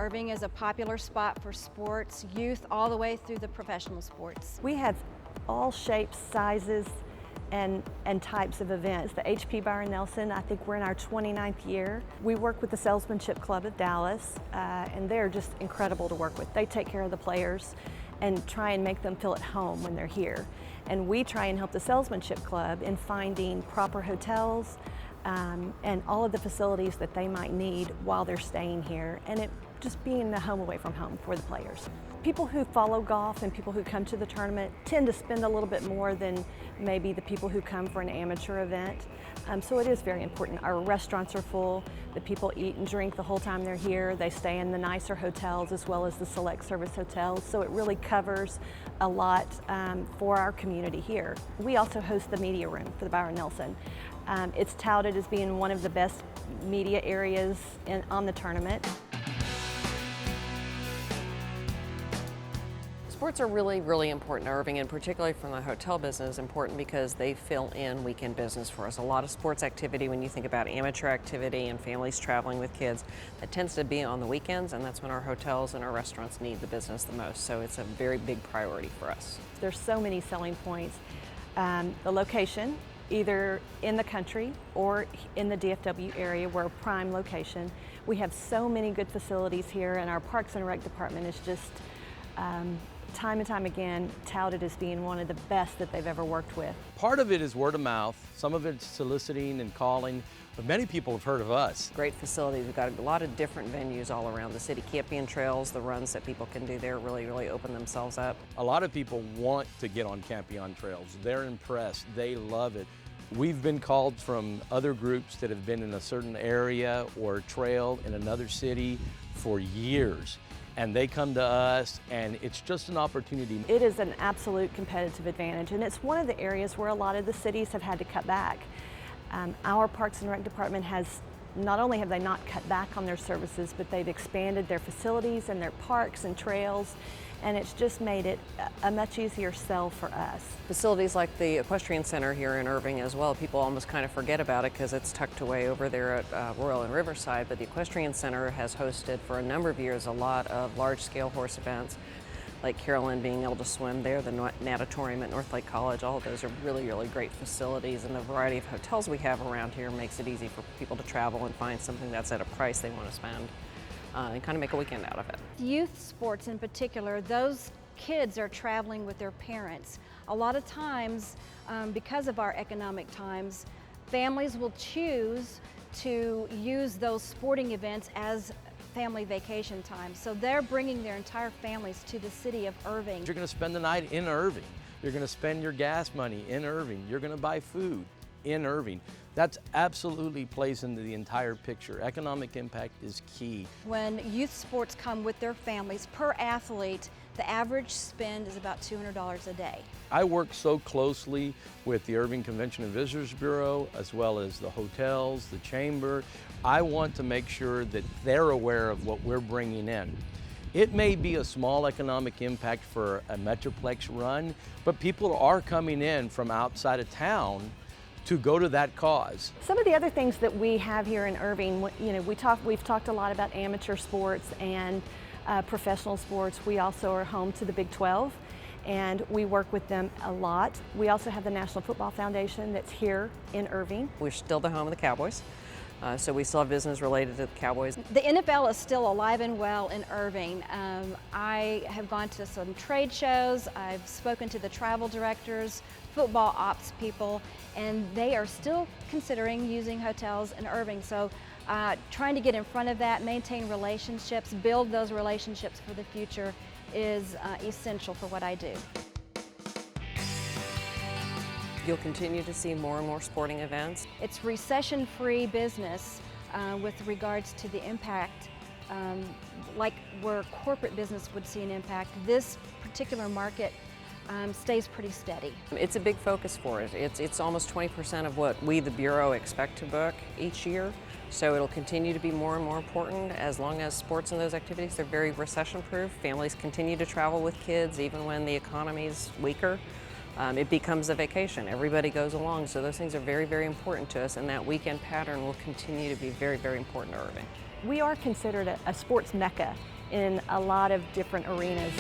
Irving is a popular spot for sports, youth, all the way through the professional sports. We have all shapes, sizes, and types of events. The HP Byron Nelson, I think we're in our 29th year. We work with the Salesmanship Club of Dallas, and they're just incredible to work with. They take care of the players and try and make them feel at home when they're here. And we try and help the Salesmanship Club in finding proper hotels and all of the facilities that they might need while they're staying here, and it just being the home away from home for the players. People who follow golf and people who come to the tournament tend to spend a little bit more than maybe the people who come for an amateur event. So it is very important. Our restaurants are full. The people eat and drink the whole time they're here. They stay in the nicer hotels as well as the select service hotels. So it really covers a lot for our community here. We also host the media room for the Byron Nelson. It's touted as being one of the best media areas on the tournament. Sports are really, really important to Irving, and particularly from the hotel business, important because they fill in weekend business for us. A lot of sports activity, when you think about amateur activity and families traveling with kids, that tends to be on the weekends, and that's when our hotels and our restaurants need the business the most. So it's a very big priority for us. There's so many selling points. The location, either in the country or in the DFW area, we're a prime location. We have so many good facilities here, and our Parks and Rec department is just time and time again touted as being one of the best that they've ever worked with. Part of it is word of mouth, some of it's soliciting and calling, but many people have heard of us. Great facilities. We've got a lot of different venues all around the city. Camping trails, the runs that people can do there really, really open themselves up. A lot of people want to get on Campion trails. They're impressed. They love it. We've been called from other groups that have been in a certain area or trail in another city for years. And they come to us, and it's just an opportunity. It is an absolute competitive advantage, and it's one of the areas where a lot of the cities have had to cut back. Our Parks and Rec department has, not only have they not cut back on their services, but they've expanded their facilities and their parks and trails, and it's just made it a much easier sell for us. Facilities like the Equestrian Center here in Irving as well, people almost kind of forget about it because it's tucked away over there at Royal and Riverside, but the Equestrian Center has hosted for a number of years a lot of large-scale horse events, like Carolyn being able to swim there, the natatorium at Northlake College. All of those are really, really great facilities, and the variety of hotels we have around here makes it easy for people to travel and find something that's at a price they want to spend. And kind of make a weekend out of it. Youth sports in particular, those kids are traveling with their parents. A lot of times, because of our economic times, families will choose to use those sporting events as family vacation time. So they're bringing their entire families to the city of Irving. You're going to spend the night in Irving. You're going to spend your gas money in Irving. You're going to buy food in Irving. That's absolutely plays into the entire picture. Economic impact is key. When youth sports come with their families, per athlete, the average spend is about $200 a day. I work so closely with the Irving Convention and Visitors Bureau, as well as the hotels, the chamber. I want to make sure that they're aware of what we're bringing in. It may be a small economic impact for a Metroplex run, but people are coming in from outside of town to go to that cause. Some of the other things that we have here in Irving, you know, we've talked a lot about amateur sports and professional sports. We also are home to the Big 12, and we work with them a lot. We also have the National Football Foundation that's here in Irving. We're still the home of the Cowboys, so we still have business related to the Cowboys. The NFL is still alive and well in Irving. I have gone to some trade shows, I've spoken to the travel directors, football ops people, and they are still considering using hotels in Irving. So trying to get in front of that, maintain relationships, build those relationships for the future is essential for what I do. You'll continue to see more and more sporting events. It's recession-free business with regards to the impact, like where corporate business would see an impact. This particular market stays pretty steady. It's a big focus for it. It's almost 20% of what we, the Bureau, expect to book each year. So it'll continue to be more and more important as long as sports and those activities, they're very recession-proof. Families continue to travel with kids even when the economy's weaker. It becomes a vacation. Everybody goes along. So those things are very, very important to us, and that weekend pattern will continue to be very, very important to Irving. We are considered a sports mecca in a lot of different arenas.